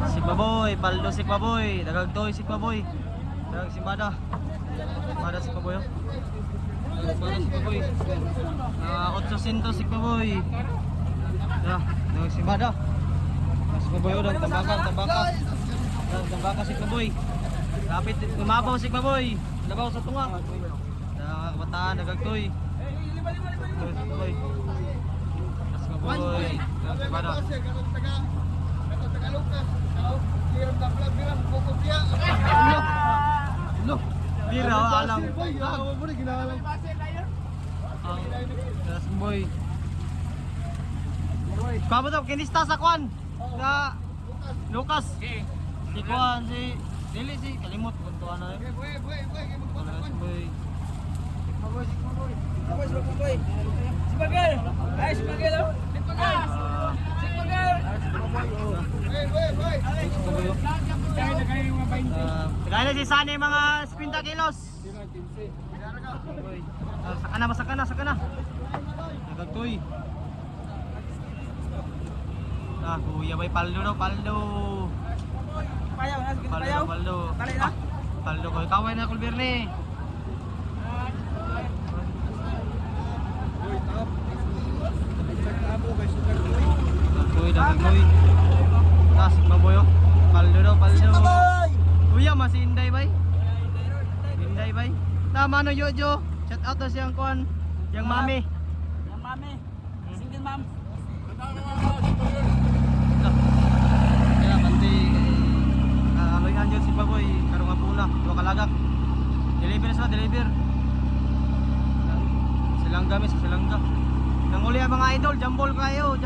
Sikmaboy, paldo sikmaboy, dagagtoy sikmaboy. Dag simada. Simada sikmaboy. Simada sikmaboy. 800 sikmaboy. Dah, dag simada. Sikmaboy dag tambaka. Tambaka sikmaboy. Kapit umabaw sikmaboy. Labaw sa tunga. Dag bataan dagagtoy. Sikmaboy. Sikmaboy. Dag simada. Bira alang. Terus boy. Kamu tuh kinista sa kwan. Sa Lucas. Si kwan si Dili si kalimot kung tuwa na yun. Boy. Sebagai. Ay, sebagai daw. Kaya na si Sunny mga 50 kilos. Saka na. Nagagtoy. Kuya bay paldo daw, paldo. Payaw na, sige payaw. Paldo. Tali na. Paldo ko. Kaway na kulbirne. Dagoy. Tasik maboyo. Paldo daw, paldo. Kuya mas Inday bay. Inday bay. Tama no Jojo. Shout out na siyang kuan, yang mami. Yang mami. Single mom. Kaya kanti aloy anjel si Baboy karong apula, dua kalagak. Deliver. Silangga mi sa silangga. Nanguli ang mga idol, jambol kayo.